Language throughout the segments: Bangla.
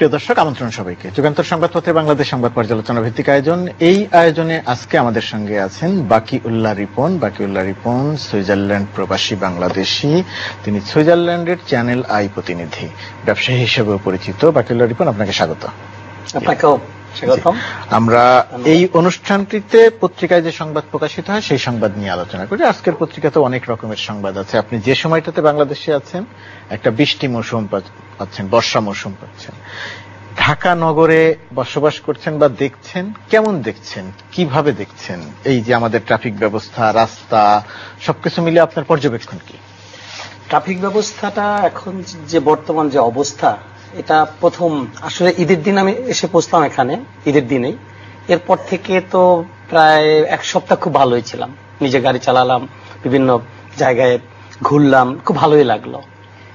প্রিয় দর্শক, আমন্ত্রণ সবাইকে। যুগান্তর সংবাদপত্রে বাংলাদেশ সংবাদ পর্যালোচনা ভিত্তিক আয়োজন। এই আয়োজনে আজকে আমাদের সঙ্গে আছেন বাকি উল্লাহ রিপন। বাকি উল্লাহ রিপন সুইজারল্যান্ড প্রবাসী বাংলাদেশী। তিনি সুইজারল্যান্ডের চ্যানেল আই প্রতিনিধি, ব্যবসায়ী হিসেবেও পরিচিত। বাকি উল্লাহ রিপন, আপনাকে স্বাগত। আপনাকেও স্বাগতম। আমরা এই অনুষ্ঠানটিতে পত্রিকায় যে সংবাদ প্রকাশিত হয় সেই সংবাদ নিয়ে আলোচনা করি। আজকের পত্রিকাতে অনেক রকমের সংবাদ আছে। আপনি যে সময়টাতে বাংলাদেশে আছেন, একটা বৃষ্টি মৌসুম পাচ্ছেন, বর্ষা মৌসুম পাচ্ছেন, ঢাকা নগরে বসবাস করছেন বা দেখছেন, কেমন দেখছেন, কিভাবে দেখছেন এই যে আমাদের ট্রাফিক ব্যবস্থা, রাস্তা, সবকিছু মিলে আপনার পর্যবেক্ষণ কি? ট্রাফিক ব্যবস্থাটা এখন যে বর্তমান যে অবস্থা, এটা প্রথম আসলে ঈদের দিন আমি এসে পৌঁছলাম এখানে, ঈদের দিনেই। এরপর থেকে তো প্রায় এক সপ্তাহ খুব ভালোই ছিলাম, নিজে গাড়ি চালালাম, বিভিন্ন জায়গায় ঘুরলাম, খুব ভালোই লাগলো।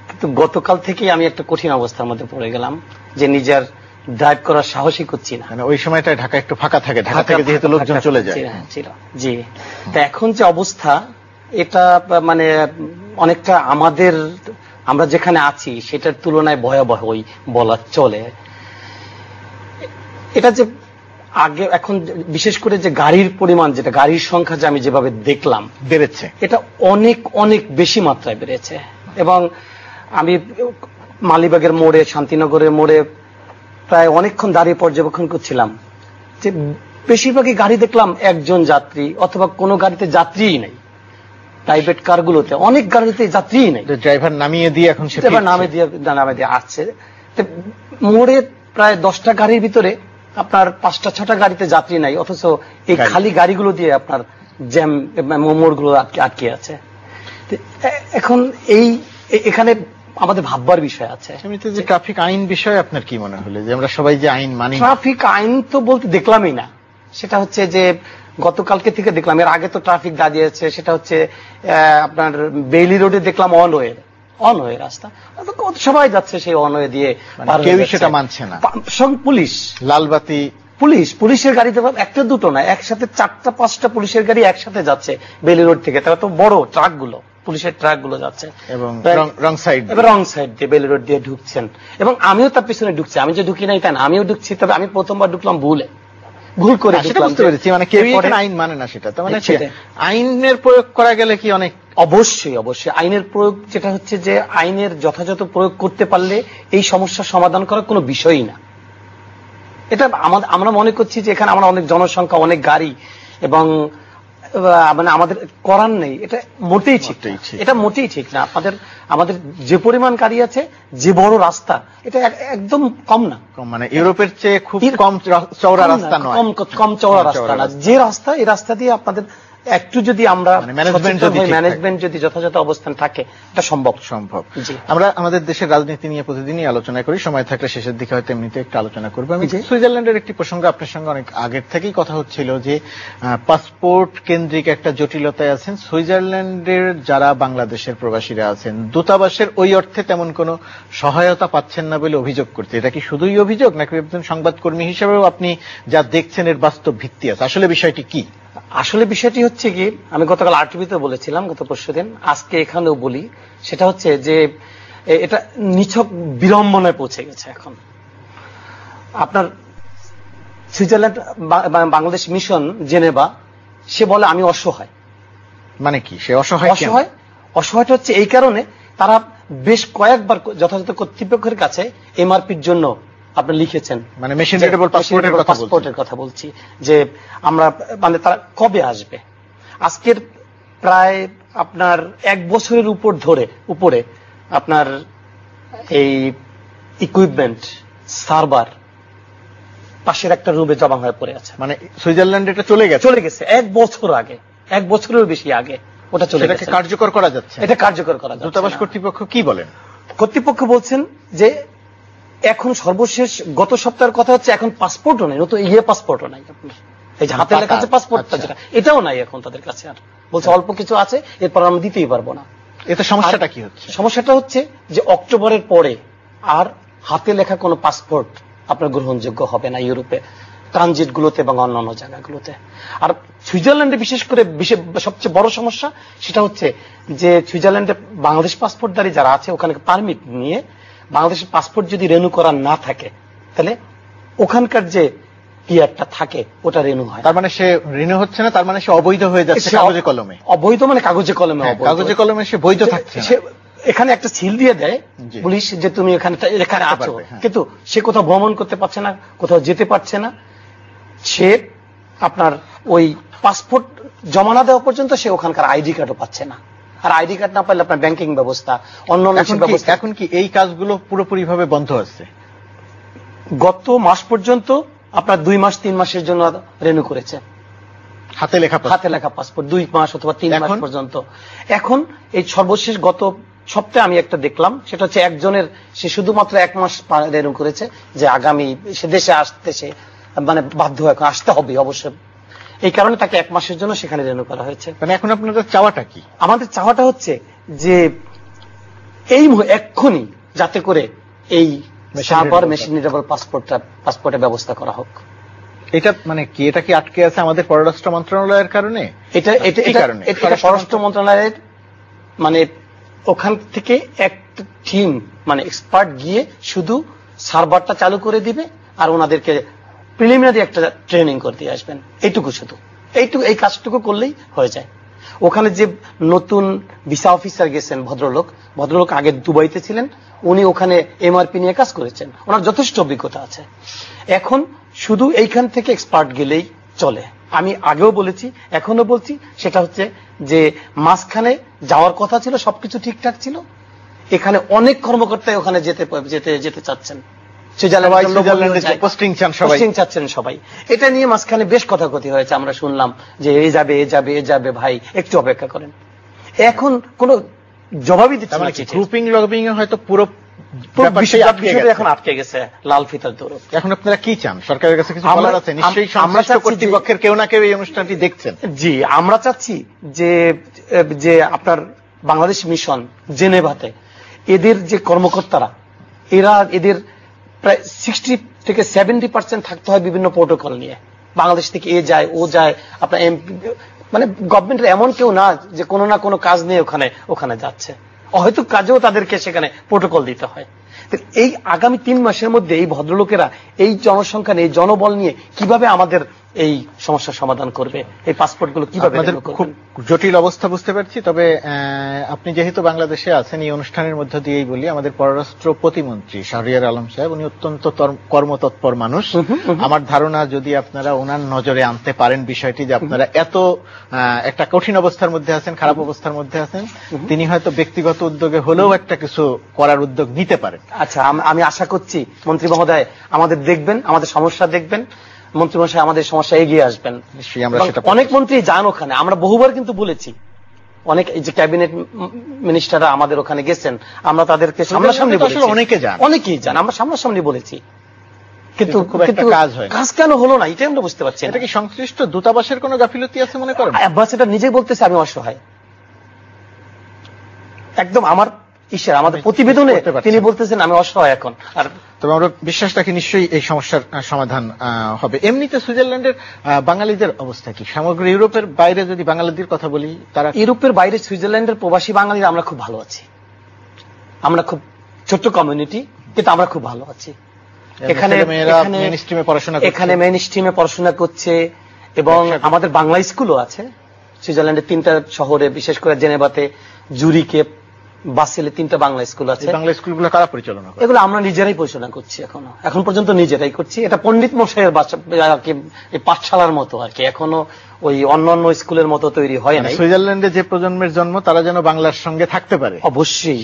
কিন্তু গতকাল থেকে আমি একটা কঠিন অবস্থার মধ্যে পড়ে গেলাম, যে নিজের ড্রাইভ করার সাহসই করছি না। মানে ওই সময়টায় ঢাকা একটু ফাঁকা থাকে, ঢাকা থেকে যেহেতু লোকজন চলে যায়। জি, তা এখন যে অবস্থা, এটা মানে অনেকটা আমরা যেখানে আছি সেটার তুলনায় ভয়াবহই বলা চলে। এটা যে আগে, এখন বিশেষ করে যে গাড়ির পরিমাণ, যেটা গাড়ির সংখ্যা যে আমি যেভাবে দেখলাম বেড়েছে, এটা অনেক অনেক বেশি মাত্রায় বেড়েছে। এবং আমি মালিবাগের মোড়ে, শান্তিনগরের মোড়ে প্রায় অনেকক্ষণ দাঁড়িয়ে পর্যবেক্ষণ করছিলাম, যে বেশিরভাগই গাড়ি দেখলাম একজন যাত্রী, অথবা কোনো গাড়িতে যাত্রীই নেই। প্রাইভেট কারগুলোতে অনেক গাড়িতে যাত্রীই নেই, ড্রাইভার নামিয়ে দিয়ে এখন নামে দিয়ে আসছে। মোড়ে প্রায় 10টা গাড়ির ভিতরে আপনার 5টা 6টা গাড়িতে যাত্রী নাই, অথচ এই খালি গাড়িগুলো দিয়ে আপনার জ্যাম, মোড়গুলো আটকে আছে। এখন এখানে আমাদের ভাববার বিষয় আছে। এমনিতে যে ট্রাফিক আইন বিষয়ে আপনার কি মনে হলো, যে আমরা সবাই যে আইন মানি? ট্রাফিক আইন তো বলতে দেখলামই না। সেটা হচ্ছে যে গতকালকে থেকে দেখলাম, এর আগে তো ট্রাফিক দাঁড়িয়েছে, সেটা হচ্ছে আপনার বেইলি রোডে দেখলাম অনওয়ে রাস্তা, সবাই যাচ্ছে সেই অনওয়ে দিয়ে, কেউই সেটা মানছে না। পুলিশ লালবাতি, পুলিশের গাড়িতে একটা দুটো না, একসাথে 4টা 5টা পুলিশের গাড়ি একসাথে যাচ্ছে বেইলি রোড থেকে। তারা তো বড় ট্রাকগুলো, পুলিশের ট্রাকগুলো যাচ্ছে এবং রং সাইড দিয়ে বেইলি রোড দিয়ে ঢুকছেন। এবং আমিও তার পিছনে ঢুকছি, আমি যে ঢুকি নাই তা না, আমিও ঢুকছি। তবে আমি প্রথমবার ঢুকলাম ভুল করে বুঝতে পেরেছি, মানে কেউ আইন মানে না। সেটা তো মানে আইনের প্রয়োগ করা গেলে কি অনেক, অবশ্যই আইনের প্রয়োগ, যেটা হচ্ছে যে আইনের যথাযথ প্রয়োগ করতে পারলে এই সমস্যার সমাধান করার কোনো বিষয়ই না। এটা আমরা মনে করছি যে এখানে আমরা অনেক জনসংখ্যা, অনেক গাড়ি, এবং মানে আমাদের করার নেই। এটা মোটেই ঠিক, এটা মোটেই ঠিক না। আমাদের যে পরিমাণ গাড়ি আছে, যে বড় রাস্তা, এটা একদম কম না। মানে ইউরোপের চেয়ে খুব কম চওড়া রাস্তা নয়, কম চওড়া রাস্তা না। যে রাস্তা, এই রাস্তা দিয়ে আপনাদের একটু যদি আমরা ম্যানেজমেন্ট যদি যথাযথ অবস্থান থাকে, এটা সম্ভব। আমরা আমাদের দেশের রাজনীতি নিয়ে প্রতিদিনই আলোচনা করি, সময় থাকলে শেষের দিকে হয়তো এমনিতে একটা আলোচনা করবো। আমি সুইজারল্যান্ডের একটি প্রসঙ্গ আপনার সঙ্গে অনেক আগের থেকেই কথা হচ্ছিল, যে পাসপোর্ট কেন্দ্রিক একটা জটিলতায় আছেন সুইজারল্যান্ডের যারা বাংলাদেশের প্রবাসীরা আছেন। দূতাবাসের ওই অর্থে তেমন কোনো সহায়তা পাচ্ছেন না বলে অভিযোগ করছে। এটা কি শুধুই অভিযোগ, নাকি একজন সংবাদকর্মী হিসেবেও আপনি যা দেখছেন এর বাস্তব ভিত্তি আছে? আসলে বিষয়টি কি? আসলে বিষয়টি হচ্ছে কি, আমি গতকাল আরটিভিতে বলেছিলাম, গত পরশুদিন, আজকে এখানেও বলি। সেটা হচ্ছে যে এটা নিছক বিড়ম্বনায় পৌঁছে গেছে। এখন আপনার সুইজারল্যান্ড, বাংলাদেশ মিশন জেনেভা, সে বলে আমি অসহায়। মানে কি সে অসহায়? অসহায়টা হচ্ছে এই কারণে, তারা বেশ কয়েকবার যথাযথ কর্তৃপক্ষের কাছে এমআরপির জন্য আপনি লিখেছেন, মানে মেশিন রিডেবল পাসপোর্টের কথা বলছি, যে আমরা মানে তারা কবে আসবে। আজকের প্রায় আপনার 1 বছরের উপরে আপনার এই ইকুইপমেন্ট, সার্ভার পাশের একটা রুমে জমা হয়ে পড়ে আছে। মানে সুইজারল্যান্ড এটা চলে গেছে 1 বছর আগে, 1 বছরের বেশি আগে ওটা চলে গেছে। কার্যকর করা যাচ্ছে, এটা কার্যকর করা যাচ্ছে। দূতাবাস কর্তৃপক্ষ কি বলেন? কর্তৃপক্ষ বলছেন যে এখন সর্বশেষ গত সপ্তাহের কথা হচ্ছে, এখন পাসপোর্টও নেই, নতুন পাসপোর্টও নাই। আপনার এই যে হাতে লেখা আছে পাসপোর্টটা, যেটা, এটাও নাই এখন তাদের কাছে। আর বলছে অল্প কিছু আছে, এরপর আমরা দিতেই পারবো না। এতে সমস্যাটা কি হচ্ছে? সমস্যাটা হচ্ছে যে অক্টোবরের পরে আর হাতে লেখা কোনো পাসপোর্ট আপনার গ্রহণযোগ্য হবে না ইউরোপে, ট্রানজিট গুলোতে এবং অন্যান্য জায়গাগুলোতে। আর সুইজারল্যান্ডে বিশেষ করে সবচেয়ে বড় সমস্যা সেটা হচ্ছে যে সুইজারল্যান্ডে বাংলাদেশ পাসপোর্টধারী যারা আছে, ওখানে পারমিট নিয়ে বাংলাদেশের পাসপোর্ট যদি রিনিউ করা না থাকে, তাহলে ওখানকার যে একটা থাকে ওটা রিনিউ হয়। তার মানে সে রিনিউ হচ্ছে না, তার মানে সে অবৈধ হয়ে যাচ্ছে কাগজে কলমে। অবৈধ মানে কাগজে কলমে, কাগজে কলমে সে বৈধ থাকছে। এখানে একটা সিল দিয়ে দেয় পুলিশ যে তুমি এখানে আছো, কিন্তু সে কোথাও ভ্রমণ করতে পারছে না, কোথাও যেতে পারছে না। সে আপনার ওই পাসপোর্ট জমা না দেওয়া পর্যন্ত সে ওখানকার আইডি কার্ডও পাচ্ছে না। আর আইডি কার্ড না পাইলে আপনার ব্যাংকিং ব্যবস্থা, অন্য ব্যবস্থা। এখন কি এই কাজগুলো পুরোপুরি ভাবে বন্ধ আছে? গত মাস পর্যন্ত আপনার 2 মাস 3 মাসের জন্য রিনিউ করেছে হাতে লেখা পাসপোর্ট, 2 মাস অথবা 3 মাস পর্যন্ত। এখন এই সর্বশেষ গত সপ্তাহে আমি একটা দেখলাম, সেটা হচ্ছে একজনের, সে শুধুমাত্র 1 মাস রিনিউ করেছে, যে আগামী সে দেশে আসতে সে মানে বাধ্য এখন আসতে হবে অবশ্যই, এই কারণে তাকে 1 মাসের জন্য সেখানে রিনিউ করা হয়েছে। মানে এখন আপনাদের চাওয়াটা কি? আমাদের চাওয়াটা হচ্ছে যে এই এক্ষুনি যাতে করে এই মেশিন রিডেবল পাসপোর্টের ব্যবস্থা করা হোক। এটা মানে কি, এটা কি আটকে আছে আমাদের পররাষ্ট্র মন্ত্রণালয়ের কারণে? এটা পররাষ্ট্র মন্ত্রণালয়ের মানে ওখান থেকে একটা টিম মানে এক্সপার্ট গিয়ে শুধু সার্ভারটা চালু করে দিবে আর ওনাদেরকে প্রিলিমিনারি একটা ট্রেনিং করতে আসবেন, এইটুকু শুধু, এই কাজটুকু করলেই হয়ে যায়। ওখানে যে নতুন ভিসা অফিসার গেছেন ভদ্রলোক আগে দুবাইতে ছিলেন, উনি ওখানে এমআরপি নিয়ে কাজ করেছেন, ওনার যথেষ্ট অভিজ্ঞতা আছে। এখন শুধু এইখান থেকে এক্সপার্ট গেলেই চলে। আমি আগেও বলেছি, এখনো বলছি, সেটা হচ্ছে যে মাঝখানে যাওয়ার কথা ছিল, সবকিছু ঠিকঠাক ছিল, এখানে অনেক কর্মকর্তাই ওখানে যেতে চাচ্ছেন, চাচ্ছেন সবাই। এটা নিয়ে মাঝখানে বেশ কথাকথি হয়েছে, আমরা শুনলাম যে এ যাবে ভাই একটু অপেক্ষা করেন। এখন কোন জবাবই দিচ্ছে না। গ্রুপিং লবিং এ হয়তো পুরো এখন আটকে গেছে লাল ফিতার দৌড়। এখন আপনারা কি চান? সরকারের কাছে কিছু বলার আছে? নিশ্চয়ই সংশ্লিষ্ট কর্তৃপক্ষের কেউ না কেউ এই অনুষ্ঠানটি দেখছেন। জি, আমরা চাচ্ছি যে আপনার বাংলাদেশ মিশন জেনেভাতে এদের যে কর্মকর্তারা, এদের প্রায় 60 থেকে 70% থাকতে হয় বিভিন্ন প্রোটোকল নিয়ে। বাংলাদেশ থেকে এ যায় ও যায়, আপনার মানে গভর্নমেন্টের এমন কেউ না যে কোনো না কোনো কাজ নিয়ে ওখানে যাচ্ছে, হয়তো কাজেও তাদেরকে সেখানে প্রোটোকল দিতে হয়। এই আগামী 3 মাসের মধ্যে এই ভদ্রলোকেরা এই জনসংখ্যা নিয়ে, জনবল নিয়ে কিভাবে আমাদের এই সমস্যার সমাধান করবে, এই পাসপোর্ট গুলো কিভাবে? খুব জটিল অবস্থা বুঝতে পারছি। তবে আপনি যেহেতু বাংলাদেশে আছেন, এই অনুষ্ঠানের মধ্য দিয়েই বলি, আমাদের পররাষ্ট্র প্রতিমন্ত্রী শাহরিয়ার আলম সাহেব, উনি অত্যন্ত কর্মতৎপর মানুষ। আমার ধারণা যদি আপনারা ওনার নজরে আনতে পারেন বিষয়টি, যে আপনারা এত একটা কঠিন অবস্থার মধ্যে আছেন, খারাপ অবস্থার মধ্যে আছেন, তিনি হয়তো ব্যক্তিগত উদ্যোগে হলেও একটা কিছু করার উদ্যোগ নিতে পারেন। আচ্ছা, আমি আশা করছি মন্ত্রী মহোদয় আমাদের দেখবেন, আমাদের সমস্যা দেখবেন, মন্ত্রী মশাই আমাদের সমস্যা এগিয়ে আসবেন। অনেক মন্ত্রী যান ওখানে, আমরা বহুবার কিন্তু বলেছি, অনেক এই যে ক্যাবিনেট মিনিস্টাররা আমাদের ওখানে গেছেন, আমরা তাদেরকে সামনাসামনি বলেছি, অনেকেই যান, আমরা সামনাসামনি বলেছি, কিন্তু কাজ কেন হলো না এটাই আমরা বুঝতে পারছি। এটা কি সংশ্লিষ্ট দূতাবাসের কোনো গাফিলতি আছে মনে করেন? আব্বাস এটা নিজেই বলতেছে আমি অসহায়, একদম আমার আমাদের প্রতিবেদনে তিনি বলতেছেন আমি অসহায় এখন। আর তবে আমরা বিশ্বাস রাখি নিশ্চয়ই এই সমস্যার সমাধান হবে। এমনিতে সুইজারল্যান্ডের বাঙালিদের অবস্থা কি? সমগ্র ইউরোপের বাইরে যদি বাঙালিদের কথা বলি, তারা ইউরোপের বাইরে সুইজারল্যান্ডের প্রবাসী বাঙালিরা আমরা খুব ভালো আছি, আমরা খুব ছোট্ট কমিউনিটি, কিন্তু আমরা খুব ভালো আছি। এখানে মেইন স্ট্রিমে পড়াশোনা করছে, এবং আমাদের বাংলা স্কুলও আছে সুইজারল্যান্ডের 3টা শহরে, বিশেষ করে জেনেভাতে, জুরিকে, বাসেলে 3টা বাংলা স্কুল আছে। বাংলা স্কুলগুলো কারা পরিচালনা করে? এগুলো আমরা নিজেরাই পরিচালনা করছি, এখন পর্যন্ত নিজেরাই করছি। এটা পণ্ডিত মশাইয়ের পাঠশালার মতো আর কি, এখনো ওই অন্যান্য স্কুলের মতো তৈরি হয় না। সুইজারল্যান্ডে যে প্রজন্মের জন্ম, তারা যেন বাংলার সঙ্গে থাকতে পারে। অবশ্যই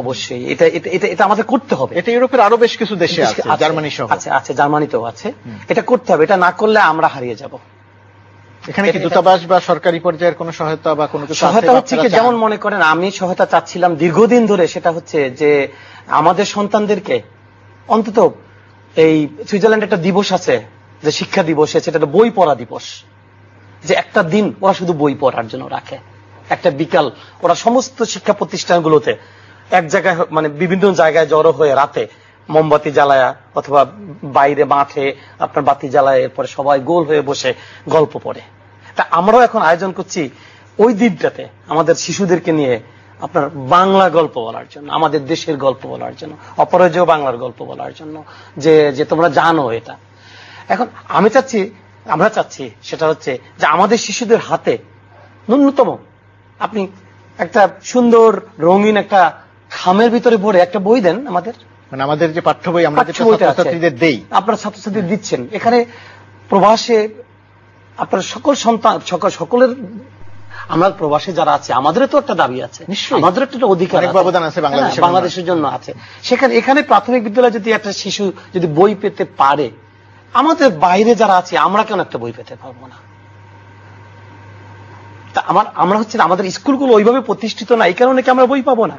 অবশ্যই এটা আমাদের করতে হবে। এটা ইউরোপের আরো বেশ কিছু দেশে আছে, জার্মানি সহ আছে, জার্মানিতেও আছে। এটা করতে হবে, এটা না করলে আমরা হারিয়ে যাব। এখানে কি দূতাবাস বা সরকারি পর্যায়ের কোনো সহায়তা বা কোনো কিছু সহায়তা হচ্ছে কি? যেমন মনে করেন আমি সহায়তা চাচ্ছিলাম দীর্ঘদিন ধরে, সেটা হচ্ছে যে আমাদের সন্তানদেরকে অন্তত এই সুইজারল্যান্ডে একটা দিবস আছে, যে শিক্ষা দিবস, সেটা বই পড়া দিবস, যে একটা দিন ওরা শুধু বই পড়ার জন্য রাখে, একটা বিকাল ওরা সমস্ত শিক্ষা প্রতিষ্ঠানগুলোতে এক জায়গায়, মানে বিভিন্ন জায়গায় জড়ো হয়ে রাতে মোমবাতি জ্বালায়া অথবা বাইরে মাঠে আপনার বাতি জ্বালায়, এরপরে সবাই গোল হয়ে বসে গল্প পড়ে। তা আমরাও এখন আয়োজন করছি ওই দিনটাতে আমাদের শিশুদেরকে নিয়ে আপনার বাংলা গল্প বলার জন্য, আমাদের দেশের গল্প বলার জন্য, অপরাজেয় বাংলার গল্প বলার জন্য, যে তোমরা জানো এটা। এখন আমরা চাচ্ছি সেটা হচ্ছে যে আমাদের শিশুদের হাতে ন্যূনতম আপনি একটা সুন্দর রঙিন একটা খামের ভিতরে ভরে একটা বই দেন আমাদের, মানে আমাদের যে পাঠ্য বই আমরা ছাত্রছাত্রীদের দেই, আপনারা ছাত্রছাত্রী দিচ্ছেন, এখানে প্রবাসে আপনার সকল সন্তান সকলের, আমরা প্রবাসে যারা আছে আমাদেরও তো একটা দাবি আছে, আমাদের একটা অধিকার, অবদান আছে বাংলাদেশের জন্য আছে। সেখানে এখানে প্রাথমিক বিদ্যালয়ে যদি একটা শিশু যদি বই পেতে পারে, আমাদের বাইরে যারা আছে আমরা কেন একটা বই পেতে পারবো না? আমরা হচ্ছে আমাদের স্কুলগুলো ওইভাবে প্রতিষ্ঠিত না, এই কারণে কি আমরা বই পাবো না?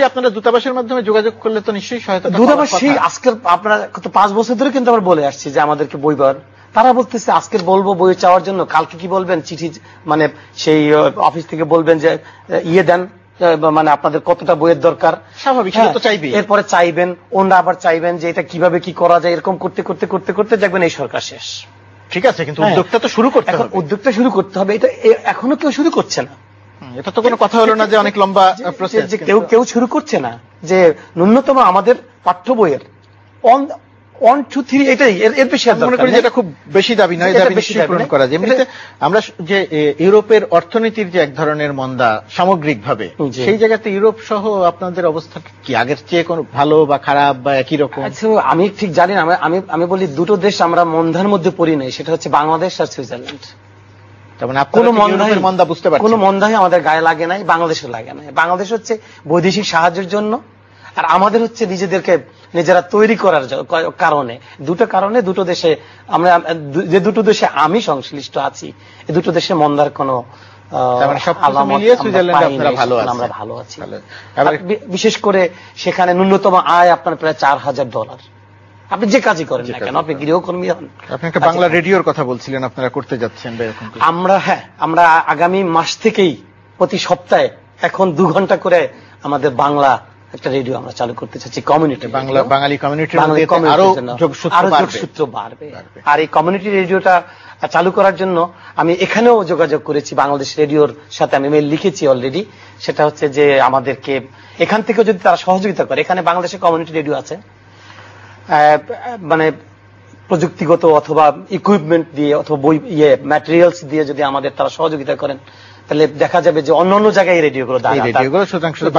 আপনারা দূতাবাসের মাধ্যমে যোগাযোগ করলে তো নিশ্চয়ই সহায়তা। দূতাবাস সেই আজকের আপনারা গত 5 বছর ধরে কিন্তু আমরা বলে আসছি যে আমাদেরকে বই পাওয়ার, তারা বলতেছে আজকের বলবো বই চাওয়ার জন্য, কালকে কি বলবেন চিঠি, মানে সেই অফিস থেকে বলবেন যে দেন, মানে আপনাদের কতটা বইয়ের দরকার, স্বাভাবিক তো চাইবে, এরপরে চাইবেন, ওনারা আবার চাইবেন যে এটা কিভাবে কি করা যায়, এরকম করতে করতে করতে করতে দেখবেন এই সরকার শেষ। ঠিক আছে, কিন্তু উদ্যোগটা তো শুরু করতে হবে, উদ্যোগটা শুরু করতে হবে, এটা এখনো কেউ শুরু করছে না। এটা তো কোনো কথা হলো না যে অনেক লম্বা প্রসেস, যে কেউ শুরু করছে না, যে ন্যূনতম আমাদের পাঠ্য বইয়ের 1, 2, 3 এটাই, এর বেশি মনে করি এটা খুব বেশি দাবি নয়, দাবি নিশ্চয়ই পূরণ করা যায়। এমনিতে আমরা যে ইউরোপের অর্থনীতির যে এক ধরনের মন্দা সামগ্রিকভাবে, সেই জায়গাতে ইউরোপ সহ আপনাদের অবস্থা কি আগের চেয়ে কোনো ভালো বা খারাপ বা একই রকম? আমি ঠিক জানি না, আমি বলি দুটো দেশ আমরা মন্দার মধ্যে পড়ি নাই, সেটা হচ্ছে বাংলাদেশ আর সুইজারল্যান্ড। কোন মন্দাই আমাদের গায়ে লাগে নাই, বাংলাদেশের লাগে নাই। বাংলাদেশ হচ্ছে বৈদেশিক সাহায্যের জন্য, আর আমাদের হচ্ছে নিজেদেরকে নিজেরা তৈরি করার কারণে। দুটো দেশে আমরা, যে দুটো দেশে আমি সংশ্লিষ্ট আছি, এই দুটো দেশে মন্দার কোনো আমরা ভালো আছি। বিশেষ করে সেখানে ন্যূনতম আয় আপনার প্রায় $4,000। আপনি যে কাজই করেন না কেন, আপনি গৃহকর্মী হন। আপনি একটা বাংলা রেডিওর কথা বলছিলেন, আপনারা করতে যাচ্ছেন। আমরা আগামী মাস থেকেই প্রতি সপ্তাহে এখন 2 ঘন্টা করে আমাদের বাংলা একটা রেডিও আমরা চালু করতে চাচ্ছি, কমিউনিটি বাঙালি কমিউনিটির মধ্যে আরো যোগসূত্র বাড়বে। আর এই কমিউনিটি রেডিওটা চালু করার জন্য আমি এখানেও যোগাযোগ করেছি, বাংলাদেশ রেডিওর সাথে আমি মেইল লিখেছি অলরেডি। সেটা হচ্ছে যে আমাদেরকে এখান থেকে যদি তারা সহযোগিতা করে, এখানে বাংলাদেশে কমিউনিটি রেডিও আছে, মানে প্রযুক্তিগত অথবা ইকুইপমেন্ট দিয়ে অথবা বই ম্যাটেরিয়ালস দিয়ে যদি আমাদের তারা সহযোগিতা করেন, তাহলে দেখা যাবে যে অন্য জায়গায় এই রেডিওগুলো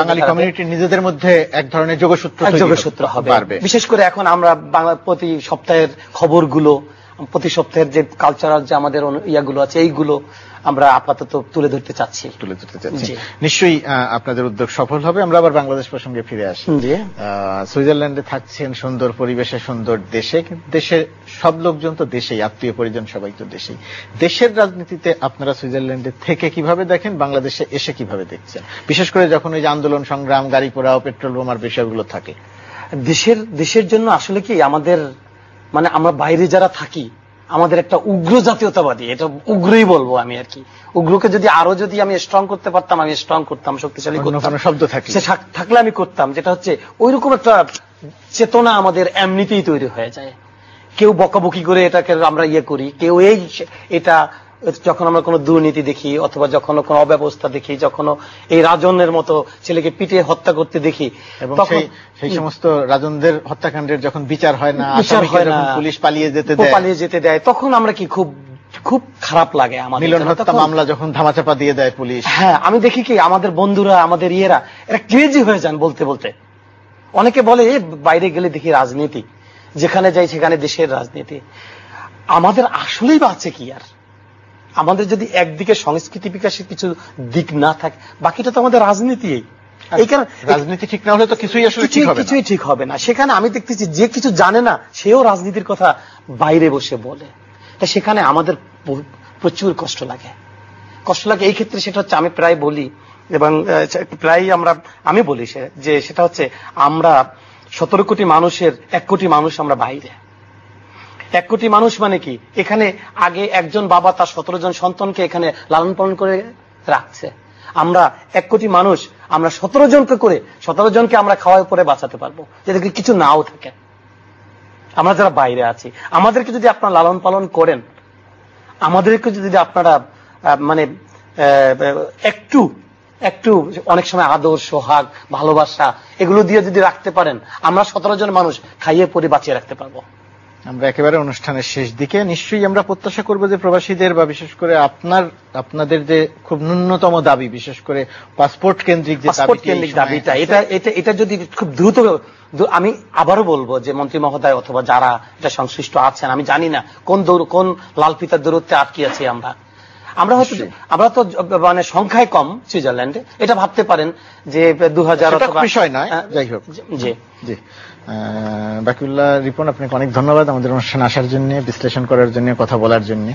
বাঙালি কমিউনিটির নিজেদের মধ্যে এক ধরনের যোগসূত্র হবে। বিশেষ করে এখন আমরা প্রতি সপ্তাহের খবরগুলো, প্রতি সপ্তাহের যে কালচারাল যে আমাদের ইয়াগুলো আছে, এইগুলো আমরা আপাতত তুলে ধরতে চাচ্ছি। নিশ্চয়ই আপনাদের উদ্যোগ সফল হবে। আমরা আবার বাংলাদেশ প্রসঙ্গে ফিরে আসি। সুইজারল্যান্ডে থাকছেন, সুন্দর পরিবেশে, সুন্দর দেশে, দেশের সব লোকজন তো দেশেই, আত্মীয় পরিজন সবাই তো দেশেই। দেশের রাজনীতিতে আপনারা সুইজারল্যান্ডে থেকে কিভাবে দেখেন, বাংলাদেশে এসে কিভাবে দেখছেন, বিশেষ করে যখন ওই যে আন্দোলন সংগ্রাম, গাড়ি পোড়াও, পেট্রোল বোমার বিষয়গুলো থাকে? দেশের জন্য আসলে কি আমাদের, মানে আমরা বাইরে যারা থাকি, আমাদের একটা উগ্র জাতীয়তাবাদী, এটা উগ্রই বলবো আমি আর কি। উগ্রকে যদি আরো যদি আমি স্ট্রং করতে পারতাম, আমি স্ট্রং করতাম, শক্তিশালী করতাম, শব্দ থাকলে আমি করতাম। যেটা হচ্ছে ওইরকম একটা চেতনা আমাদের এমনিতেই তৈরি হয়ে যায়। কেউ বকাবকি করে এটাকে আমরা করি, কেউ এটা যখন আমরা কোনো দুর্নীতি দেখি অথবা যখন কোনো অব্যবস্থা দেখি, যখন এই রাজনের মতো ছেলেকে পিটিয়ে হত্যা করতে দেখি, এবং সেই সমস্ত রাজনদের হত্যাকাণ্ডের যখন বিচার হয় না, পুলিশ পালিয়ে যেতে দেয়, তখন আমরা কি খুব খারাপ লাগে আমাদের। মিলন হত্যা মামলা যখন ধামাচাপা দিয়ে দেয় পুলিশ, হ্যাঁ, আমি দেখি কি আমাদের বন্ধুরা, আমাদের এরা ক্রেজি হয়ে যান বলতে বলতে। অনেকে বলে বাইরে গেলে দেখি রাজনীতি, যেখানে যাই সেখানে দেশের রাজনীতি। আমাদের আসলেই বা আছে কি? আর আমাদের যদি একদিকে সংস্কৃতি বিকাশের কিছু দিক না থাকে, বাকিটা তো আমাদের রাজনীতি। এই কারণে রাজনীতি ঠিক না হলে তো কিছুই ঠিক হবে না। সেখানে আমি দেখতেছি যে কিছু জানে না সেও রাজনীতির কথা বাইরে বসে বলে, তাই সেখানে আমাদের প্রচুর কষ্ট লাগে। এই ক্ষেত্রে সেটা হচ্ছে, আমি প্রায় বলি এবং প্রায় আমি বলি যে সেটা হচ্ছে আমরা 17 কোটি মানুষের 1 কোটি মানুষ আমরা বাইরে। 1 কোটি মানুষ মানে কি, এখানে আগে একজন বাবা তার 17 জন সন্তানকে এখানে লালন পালন করে রাখছে। আমরা 1 কোটি মানুষ, আমরা 17 জনকে করে 17 জনকে আমরা খাওয়ার পরে বাঁচাতে পারবো, যাদেরকে কিছু নাও থাকে। আমরা যারা বাইরে আছি, আমাদেরকে যদি আপনারা লালন পালন করেন, আমাদেরকে যদি আপনারা মানে একটু অনেক সময় আদর, সোহাগ, ভালোবাসা এগুলো দিয়ে যদি রাখতে পারেন, আমরা 17 জন মানুষ খাইয়ে পরে বাঁচিয়ে রাখতে পারবো। আমরা একেবারে অনুষ্ঠানের শেষ দিকে, নিশ্চয়ই আমরা প্রত্যাশা করব যে প্রবাসীদের বা বিশেষ করে আপনাদের যে খুব ন্যূনতম দাবি, বিশেষ করে পাসপোর্ট কেন্দ্রিক যে দাবিটা, এটা যদি খুব দ্রুত, আমি আবারও বলবো যে মন্ত্রী মহোদয় অথবা যারা এটা সংশ্লিষ্ট আছেন, আমি জানি না কোন লাল ফিতার দূরত্বে আটকে আছি আমরা তো মানে সংখ্যায় কম সুইজারল্যান্ডে, এটা ভাবতে পারেন যে 2000 বিষয় নয়। যাই হোক, জি জি, বাকিউল্লাহ রিপন, আপনাকে অনেক ধন্যবাদ আমাদের অনুষ্ঠানে আসার জন্য, বিশ্লেষণ করার জন্য, কথা বলার জন্য।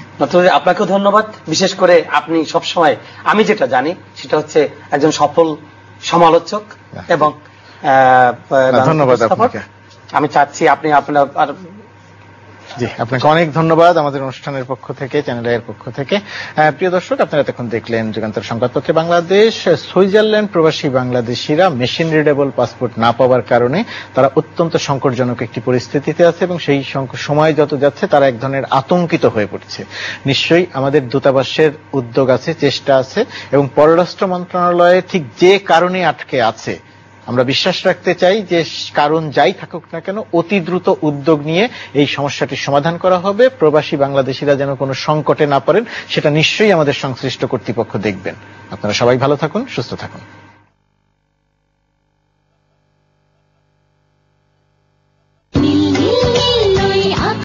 আপনাকেও ধন্যবাদ। বিশেষ করে আপনি সবসময়, আমি যেটা জানি সেটা হচ্ছে একজন সফল সমালোচক এবং ধন্যবাদ আপনাকে। আমি চাচ্ছি আপনি আপনার জি, আপনাকে অনেক ধন্যবাদ আমাদের অনুষ্ঠানের পক্ষ থেকে, চ্যানেল এর পক্ষ থেকে। প্রিয় দর্শক, আপনারা এতক্ষণ দেখলেন যুগান্তর সংবাদপত্রে বাংলাদেশ। সুইজারল্যান্ড প্রবাসী বাংলাদেশিরা মেশিন রিডেবল পাসপোর্ট না পাওয়ার কারণে তারা অত্যন্ত সংকটজনক একটি পরিস্থিতিতে আছে এবং সেই সময় যত যাচ্ছে তারা এক ধরনের আতঙ্কিত হয়ে পড়ছে। নিশ্চয়ই আমাদের দূতাবাসের উদ্যোগ আছে, চেষ্টা আছে এবং পররাষ্ট্র মন্ত্রণালয়ে ঠিক যে কারণে আটকে আছে, আমরা বিশ্বাস রাখতে চাই যে কারণ যাই থাকুক না কেন অতি দ্রুত উদ্যোগ নিয়ে এই সমস্যাটির সমাধান করা হবে। প্রবাসী বাংলাদেশিরা যেন কোনো সংকটে না পড়েন, সেটা নিশ্চয়ই আমাদের সংশ্লিষ্ট কর্তৃপক্ষ দেখবেন। আপনারা সবাই ভালো থাকুন, সুস্থ থাকুন।